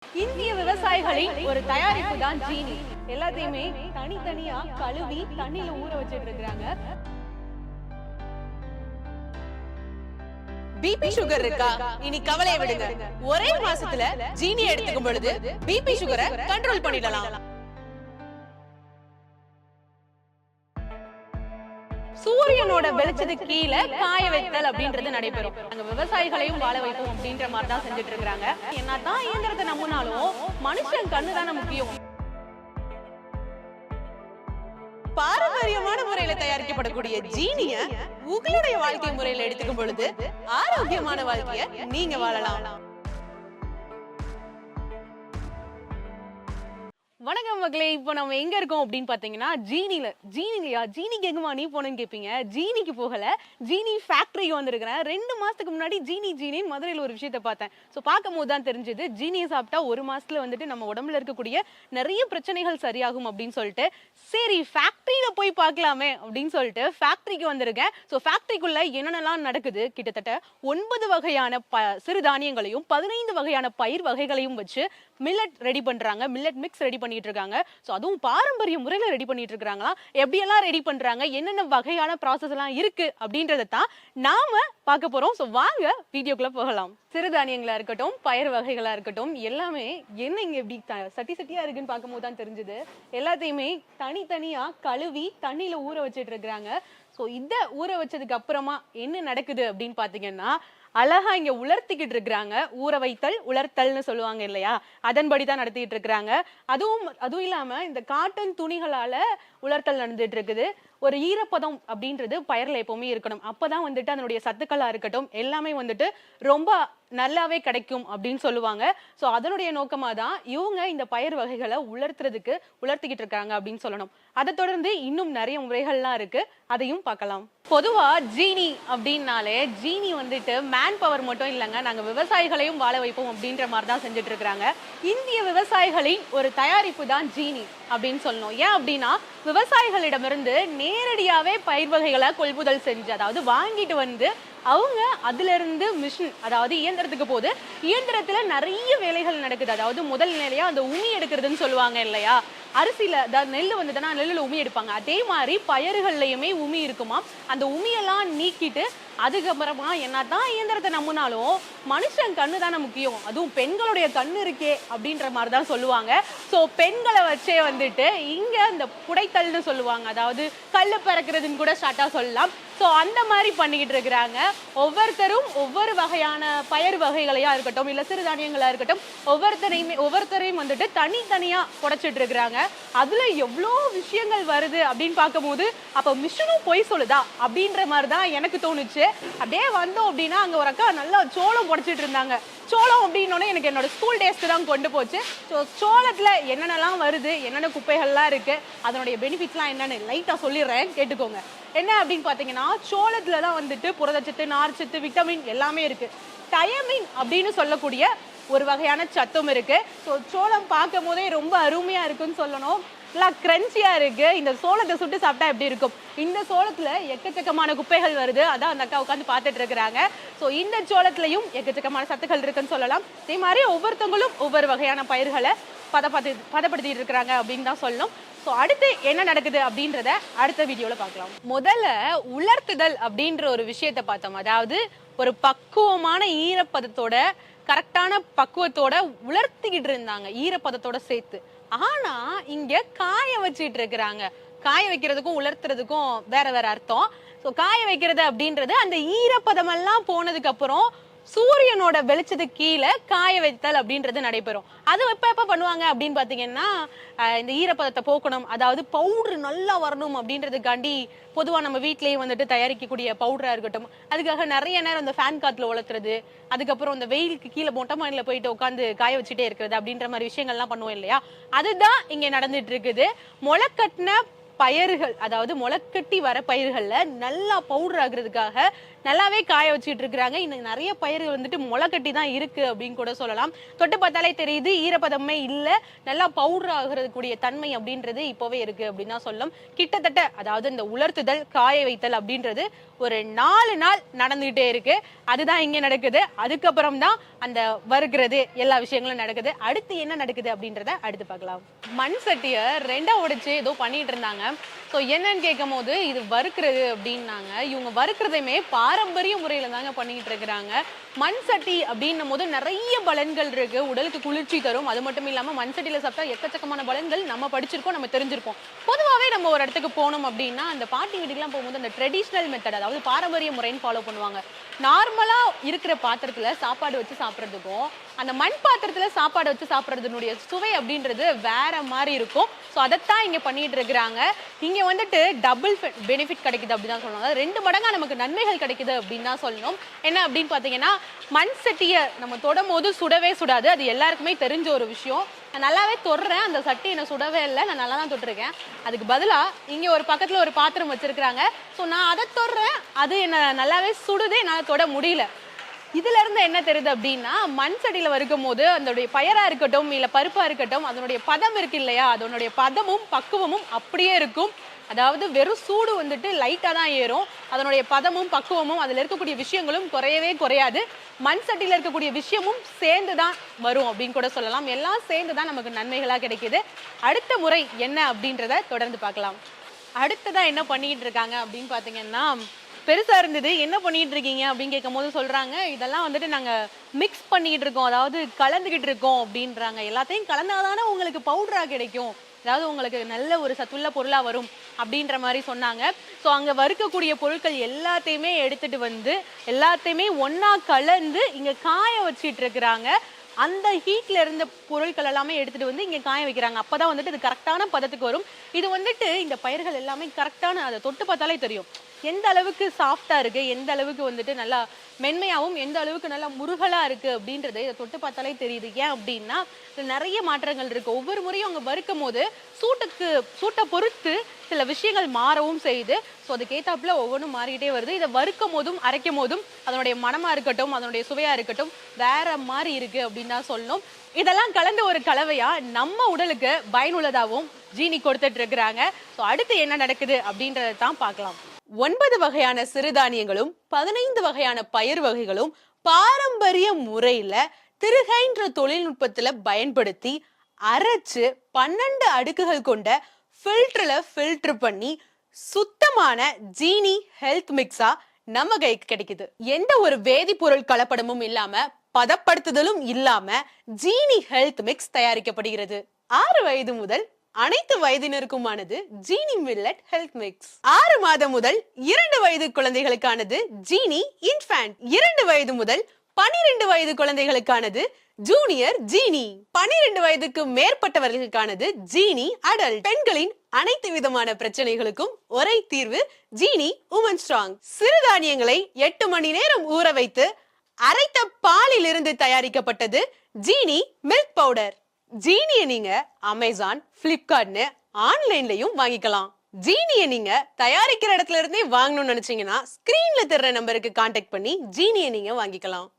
இந்திய விவசாயிகளின் ஒரு தயாரிப்பு தான் ஜீனி. எல்லாத்தையுமே தனித்தனியா கழுவி தண்ணியில ஊற வச்சிட்டு இருக்காங்க. பிபி சுகர் இருக்கா? இனி கவலையை விடுங்க. ஒரே மாசத்துல ஜீனி எடுத்துக்கும் பொழுது பிபி சுகரை கண்ட்ரோல் பண்ணிடலாம். சூரியனோட வெளிச்சத்துக்கு கீழே காய வைத்தல் அப்படின்றது நடைபெறும். நாங்க விவசாயிகளையும் வாழ வைப்போம் அப்படின்ற மாதிரி தான் செஞ்சுட்டு இருக்காங்க. என்னதான் இயந்திரத்தை நம்பினாலும் மனுஷன் கண்ணு தானே முக்கியம். பாரம்பரியமான முறையில தயாரிக்கப்படக்கூடிய ஜீனிய உங்களுடைய வாழ்க்கை முறையில எடுத்துக்கும் பொழுது ஆரோக்கியமான வாழ்க்கைய நீங்க வாழலாம். வணக்கம் மக்களே, இப்போ நம்ம எங்க இருக்கோம் அப்படின்னு பாத்தீங்கன்னா ஜீனிலையா ஜீனிக்கு எங்கம்மா நீ போனேன்னு கேட்பீங்க. ஜீனிக்கு போகல, ஜீனி ஃபேக்டரிக்கு வந்திருக்கிறேன். 2 மாசத்துக்கு முன்னாடி ஜீனி மதுரையில் ஒரு விஷயத்த பார்த்தேன். ஸோ பார்க்கும் போது தான் தெரிஞ்சது ஜீனியை சாப்பிட்டா 1 மாசத்துல வந்துட்டு நம்ம உடம்புல இருக்கக்கூடிய நிறைய பிரச்சனைகள் சரியாகும் அப்படின்னு சொல்லிட்டு, சரி ஃபேக்டரியில போய் பார்க்கலாமே அப்படின்னு சொல்லிட்டு ஃபேக்டரிக்கு வந்திருக்கேன். ஸோ ஃபேக்டரிக்குள்ள என்னென்னலாம் நடக்குது, கிட்டத்தட்ட 9 வகையான சிறுதானியங்களையும் 15 வகையான பயிர் வகைகளையும் வச்சு மில்லட் ரெடி பண்றாங்க, மில்லட் மிக்ஸ் ரெடி பண்ணிட்டு இருக்காங்க. சோ அதுவும் பாரம்பரிய முறையில ரெடி பண்ணிட்டு இருக்காங்களா, எப்படி எல்லாம் ரெடி பண்றாங்க, என்னென்ன வகையான ப்ராசஸ் எல்லாம் இருக்கு அப்படின்றத தான் நாம பார்க்க போறோம். சோ வாங்க வீடியோக்குள்ள போகலாம். சிறுதானியங்களா இருக்கட்டும், பயிர் வகைகளா இருக்கட்டும், எல்லாமே என்ன இங்க எப்படி சட்டியா இருக்குன்னு பார்க்கும்போது தான் தெரிஞ்சது. எல்லாத்தையுமே தனித்தனியா கழுவி தண்ணியில ஊற வச்சிட்டு இருக்காங்க. சோ இத ஊற வச்சதுக்கு அப்புறமா என்ன நடக்குது அப்படின்னு பாத்தீங்கன்னா, அழகா இங்க உலர்த்திக்கிட்டு இருக்கிறாங்க. ஊற வைத்தல் உலர்த்தல்னு சொல்லுவாங்க இல்லையா, அதன்படிதான் நடத்திட்டு இருக்கிறாங்க. அதுவும் இல்லாம இந்த காட்டன் துணிகளால உலர்த்தல் நடந்துட்டு இருக்குது. ஒரு ஈரப்பதம் அப்படின்றது பயிர்ல எப்பவுமே இருக்கணும். அப்பதான் வந்துட்டு அதனுடைய சத்துக்களா இருக்கட்டும் எல்லாமே வந்துட்டு ரொம்ப நல்லாவே கிடைக்கும் அப்படின்னு சொல்லுவாங்க. சோ அதனுடைய நோக்கமா தான் இவங்க இந்த பயிர் வகைகளை உலர்த்திக்கிட்டு இருக்காங்க அப்படின்னு சொல்லணும். அதை தொடர்ந்து இன்னும் நிறைய முறைகள்லாம் இருக்கு, அதையும் பார்க்கலாம். பொதுவா ஜீனி அப்படின்னாலே ஜீனி வந்துட்டு மேன் பவர் மட்டும் இல்லைங்க, நாங்க விவசாயிகளையும் வாழ வைப்போம் அப்படின்ற மாதிரி தான் செஞ்சுட்டு இருக்காங்க. இந்திய விவசாயிகளின் ஒரு தயாரிப்பு தான் ஜீனி அப்படின்னு சொல்லணும். ஏன் அப்படின்னா விவசாயிகளிடமிருந்து நேரடியாவே பயிர் வகைகளை கொள்முதல் செஞ்சு, அதாவது வாங்கிட்டு வந்து அவங்க அதுல இருந்து மிஷின், அதாவது இயந்திரத்துக்கு போது இயந்திரத்துல நிறைய வேலைகள் நடக்குது. அதாவது முதல் நிலையா அந்த உமி எடுக்கிறதுன்னு சொல்லுவாங்க இல்லையா, அரிசியில அதாவது நெல் வந்துட்டுனா நெல்லுல உமி எடுப்பாங்க. அதே மாதிரி பயிர்கள்லயுமே உமி இருக்குமா. அந்த உமியெல்லாம் நீக்கிட்டு அதுக்கப்புறமா என்னதான் இயந்திரத்தை நம்பினாலும் மனுஷன் கண்ணு தானே முக்கியம். அதுவும் பெண்களுடைய கண்ணு இருக்கே அப்படின்ற மாதிரி தான் சொல்லுவாங்க. ஸோ பெண்களை வச்சே வந்துட்டு இங்க இந்த புடைத்தல்னு சொல்லுவாங்க, அதாவது கல்லு பிறக்கிறதுன்னு கூட ஸ்டார்ட்டா சொல்லலாம். ஸோ அந்த மாதிரி பண்ணிக்கிட்டு இருக்கிறாங்க. ஒவ்வொருத்தரும் ஒவ்வொரு வகையான பயிர் வகைகளையா இருக்கட்டும், இல்ல சிறுதானியங்களா இருக்கட்டும், ஒவ்வொருத்தரையும் வந்துட்டு தனித்தனியா புடைச்சிட்டு இருக்கிறாங்க. அதுல எவ்வளோ விஷயங்கள் வருது அப்படின்னு பார்க்கும்போது அப்ப மிஷினும் பொய் சொல்லுதா அப்படின்ற மாதிரி தான் எனக்கு தோணுச்சு. அப்படியே வந்தோம் அப்படின்னா அங்க ஒரு அக்கா நல்லா சோளம் புடைச்சிட்டு இருந்தாங்க. சோளம் அப்படின்னோடனே எனக்கு என்னோட ஸ்கூல் டேஸ்க்கு தான் கொண்டு போச்சு. ஸோ சோளத்துல என்னென்னலாம் வருது, என்னென்ன குப்பைகள்லாம் இருக்கு, அதனுடைய பெனிஃபிட்ஸ்லாம் என்னன்னு லைட்டா சொல்லிடுறேன், கேட்டுக்கோங்க. என்ன அப்படின்னு பாத்தீங்கன்னா, சோளத்துல தான் வந்துட்டு புரதச்சத்து, நார்ச்சத்து, விட்டமின் எல்லாமே இருக்கு. டயமின் அப்படின்னு சொல்லக்கூடிய ஒரு வகையான சத்தும் இருக்கு. ஸோ சோளம் பார்க்கும் போதே ரொம்ப அருமையா இருக்குன்னு சொல்லணும். நல்லா கிரன்ச்சியா இருக்கு. இந்த சோளத்தை சுட்டு சாப்பிட்டா எப்படி இருக்கும். இந்த சோளத்துல எக்கச்சக்கமான குப்பைகள் வருது, அதான் அந்த அக்கா உட்காந்து பார்த்துட்டு இருக்கிறாங்க. ஸோ இந்த சோளத்திலையும் எக்கச்சக்கமான சத்துக்கள் இருக்குன்னு சொல்லலாம். அதே மாதிரி ஒவ்வொருத்தவங்களும் ஒவ்வொரு வகையான பயிர்களை பதப்படுத்திட்டு இருக்கிறாங்க அப்படின்னு தான் சொல்லணும். ஸோ அடுத்து என்ன நடக்குது அப்படின்றத அடுத்த வீடியோல பார்க்கலாம். முதல்ல உலர்த்துதல் அப்படின்ற ஒரு விஷயத்த பார்த்தோம். அதாவது ஒரு பக்குவமான ஈரப்பதத்தோட, கரெக்டான பக்குவத்தோட உலர்த்திக்கிட்டு இருந்தாங்க, ஈரப்பதத்தோட சேர்த்து. ஆனா இங்க காய வச்சிட்டு இருக்கிறாங்க. காய வைக்கிறதுக்கும் உலர்த்துறதுக்கும் வேற வேற அர்த்தம். ஸோ காய வைக்கிறது அப்படின்றது அந்த ஈரப்பதம் எல்லாம் போனதுக்கு அப்புறம் சூரியனோட வெளிச்சத்துக்கு கீழே காய வைத்தல் அப்படின்றது நடைபெறும். அது எப்ப பண்ணுவாங்க அப்படின்னு பாத்தீங்கன்னா, இந்த ஈரப்பதத்தை போக்கணும், அதாவது பவுடர் நல்லா வரணும் அப்படின்றதுக்காண்டி பொதுவா நம்ம வீட்லயே வந்துட்டு தயாரிக்கக்கூடிய பவுடரா இருக்கட்டும், அதுக்காக நிறைய நேரம் இந்த ஃபேன் காத்துல உலர்த்துறது, அதுக்கப்புறம் இந்த வெயிலுக்கு கீழே மொட்டை மாடியில போயிட்டு உட்காந்து காய வச்சுட்டே இருக்கிறது அப்படின்ற மாதிரி விஷயங்கள்லாம் பண்ணுவோம் இல்லையா, அதுதான் இங்க நடந்துட்டு இருக்குது. முளைக்கட்டின பயிர்கள், அதாவது முளைக்கட்டி வர பயிர்கள்ல நல்லா பவுடர் ஆகுறதுக்காக நல்லாவே காய வச்சுட்டு இருக்காங்க. இன்னும் நிறைய பயிர்கள் வந்துட்டு முளைக்கட்டி தான் இருக்கு அப்படின்னு கூட சொல்லலாம். தொட்டு பார்த்தாலே தெரியுது, ஈரப்பதமே இல்ல, நல்லா பவுடர் ஆகுறதுக்குரிய தன்மை அப்படின்றது இப்பவே இருக்கு அப்படின்னு தான் சொல்லலாம். கிட்டத்தட்ட அதாவது இந்த உலர்த்துதல், காய வைத்தல் அப்படின்றது ஒரு 4 நாள் நடந்துகிட்டே இருக்கு. அதுதான் இங்க நடக்குது. அதுக்கப்புறம் தான் அந்த வறுக்கிறது எல்லா விஷயங்களும் நடக்குது. அடுத்து என்ன நடக்குது அப்படின்றத அடுத்து பார்க்கலாம். மண் சட்டிய 2ஆ உடைச்சு ஏதோ பண்ணிட்டு இருந்தாங்க. ஸோ என்னன்னு கேட்கும் போது இது வறுக்கிறது அப்படின்னாங்க. இவங்க வறுக்கிறதையுமே பாரம்பரிய முறையில தாங்க பண்ணிக்கிட்டு இருக்கிறாங்க. மண் சட்டி அப்படின்னும் போது நிறைய பலன்கள் இருக்கு. உடலுக்கு குளிர்ச்சி தரும். அது மட்டும் இல்லாம மண் சட்டியில சாப்பிட்டா எக்கச்சக்கமான பலன்கள் நம்ம படிச்சிருக்கோம், நம்ம தெரிஞ்சிருப்போம். பொதுவாகவே நம்ம ஒரு இடத்துக்கு போனோம் அப்படின்னா அந்த பாட்டி வீட்டுக்குலாம் போகும்போது அந்த ட்ரெடிஷ்னல் மெத்தட், அதாவது பாரம்பரிய முறைன்னு ஃபாலோ பண்ணுவாங்க. நார்மலா இருக்கிற பாத்திரத்துல சாப்பாடு வச்சு சாப்பிட்றதுக்கும் அந்த மண் பாத்திரத்துல சாப்பாடு வச்சு சாப்பிட்றதுனுடைய சுவை அப்படின்றது வேற மாதிரி இருக்கும். ஸோ அதைத்தான் இங்க பண்ணிட்டு இருக்கிறாங்க. இங்க வந்துட்டு டபுள் பெனிஃபிட் கிடைக்குது அப்படின்னு தான் சொல்லணும். அதாவது 2 மடங்கா நமக்கு நன்மைகள் கிடைக்குது அப்படின்னு தான் சொல்லணும். என்ன அப்படின்னு பாத்தீங்கன்னா, மண் சட்டியை நம்ம தொடும் போது சுடவே சுடாது. அது எல்லாருக்குமே தெரிஞ்ச ஒரு விஷயம். நான் நல்லாவே தொடுறேன், அந்த சட்டி என்ன சுடவே இல்லை, நான் நல்லா தான் தொட்டிருக்கேன். அதுக்கு பதிலா இங்க ஒரு பக்கத்துல ஒரு பாத்திரம் வச்சிருக்காங்க. ஸோ நான் அதை தொடுறேன், அது என்ன நல்லாவே சுடுது, என்னால் தொட முடியல. இதுல இருந்து என்ன தெரியுது அப்படின்னா, மண் சட்டியில வறுக்கும் போது அதனுடைய பயரா இருக்கட்டும் இல்ல பருப்பா இருக்கட்டும், அதனுடைய பதம் இருக்கு இல்லையா, அதனுடைய பதமும் பக்குவமும் அப்படியே இருக்கும். அதாவது வெறும் சூடு வந்துட்டு லைட்டா தான் ஏறும். அதனுடைய பதமும் பக்குவமும் அதுல இருக்கக்கூடிய விஷயங்களும் குறையவே குறையாது. மண் சட்டியில இருக்கக்கூடிய விஷயமும் சேர்ந்து தான் வரும் அப்படின்னு கூட சொல்லலாம். எல்லாம் சேர்ந்து தான் நமக்கு நன்மைகளா கிடைக்குது. அடுத்த முறை என்ன அப்படின்றத தொடர்ந்து பார்க்கலாம். அடுத்ததா என்ன பண்ணிட்டு இருக்காங்க அப்படின்னு பாத்தீங்கன்னா, பெருசா இருந்தது, என்ன பண்ணிட்டு இருக்கீங்க அப்படின்னு கேட்கும் போது சொல்றாங்க, இதெல்லாம் வந்துட்டு நாங்க மிக்ஸ் பண்ணிட்டு இருக்கோம், அதாவது கலந்துகிட்டு இருக்கோம் அப்படின்றாங்க. எல்லாத்தையும் கலந்தாதானே உங்களுக்கு பவுடரா கிடைக்கும், அதாவது உங்களுக்கு நல்ல ஒரு சத்துள்ள பொருளா வரும் அப்படின்ற மாதிரி சொன்னாங்க. ஸோ அங்க வறுக்கக்கூடிய பொருட்கள் எல்லாத்தையுமே எடுத்துட்டு வந்து எல்லாத்தையுமே ஒன்னா கலந்து இங்க காய வச்சிட்டு இருக்கிறாங்க. அந்த ஹீட்ல இருந்த பொருட்கள் எல்லாமே எடுத்துட்டு வந்து இங்க காய வைக்கிறாங்க. அப்பதான் வந்துட்டு இது கரெக்டான பதத்துக்கு வரும். இது வந்துட்டு இந்த பயிர்கள் எல்லாமே கரெக்டான, அதை தொட்டு பார்த்தாலே தெரியும் எந்த அளவுக்கு சாஃப்டா இருக்கு, எந்த அளவுக்கு வந்துட்டு நல்லா மென்மையாவும் எந்த அளவுக்கு நல்லா முருகலா இருக்கு அப்படின்றது இதை தொட்டு பார்த்தாலே தெரியுது. ஏன் அப்படின்னா நிறைய மாற்றங்கள் இருக்கு. ஒவ்வொரு முறையும் அவங்க வறுக்கும் போது சூட்டை பொறுத்து சில விஷயங்கள் மாறவும் செய்யுது. ஸோ அதுக்கேத்தாப்புல ஒவ்வொன்றும் மாறிக்கிட்டே வருது. இதை வறுக்கும் போதும் அரைக்கும் போதும் அதனுடைய மனமா இருக்கட்டும், அதனுடைய சுவையா இருக்கட்டும் வேற மாதிரி இருக்கு அப்படின்னு தான் சொல்லணும். இதெல்லாம் கலந்த ஒரு கலவையா நம்ம உடலுக்கு பயனுள்ளதாகவும் ஜீனி கொடுத்துட்டு இருக்கிறாங்க. ஸோ அடுத்து என்ன நடக்குது அப்படின்றத தான் பார்க்கலாம். 9 வகையான சிறுதானியங்களும் 15 வகையான பயிர் வகைகளும் பாரம்பரிய முறையில திருகைன்ற தொழில்நுட்பத்துல பயன்படுத்தி அரைச்சு 12 அடுக்குகள் கொண்ட ஃபில்டர் பண்ணி சுத்தமான ஜீனி ஹெல்த் மிக்ஸா நம்ம கைக்கு கிடைக்குது. எந்த ஒரு வேதிப்பொருள் கலப்படமும் இல்லாம, பதப்படுத்துதலும் இல்லாம ஜீனி ஹெல்த் மிக்ஸ் தயாரிக்கப்படுகிறது. 6 வயது முதல் அனைத்து வயதினருக்குமானது ஜீனி மில்லட் ஹெல்த் மிக்ஸ். 6 மாதம் முதல் 2 வயது குழந்தைகளுக்கானது ஜீனி இன்ஃபேண்ட். 2 வயது முதல் 12 வயது குழந்தைகளுக்கானது ஜூனியர் ஜீனி. 12 வயதுக்கு மேற்பட்டவர்களுக்கானது ஜீனி அடல்ட். பெண்களின் அனைத்து விதமான பிரச்சனைகளுக்கும் ஒரே தீர்வு ஜீனி உமன் ஸ்ட்ராங். சிறுதானியங்களை 8 மணி நேரம் ஊற வைத்து அரைத்த பாலில் இருந்து தயாரிக்கப்பட்டது ஜீனி மில்க் பவுடர். ஜீனியை நீங்க அமேசான், பிளிப்கார்ட்னு ஆன்லைன்லயும் வாங்கிக்கலாம். ஜீனியை நீங்க தயாரிக்கிற இடத்துல இருந்தே வாங்கணும்னு நினைச்சீங்கன்னா ஸ்கிரீன்ல தெரியற நம்பருக்கு கான்டாக்ட் பண்ணி ஜீனியை நீங்க வாங்கிக்கலாம்.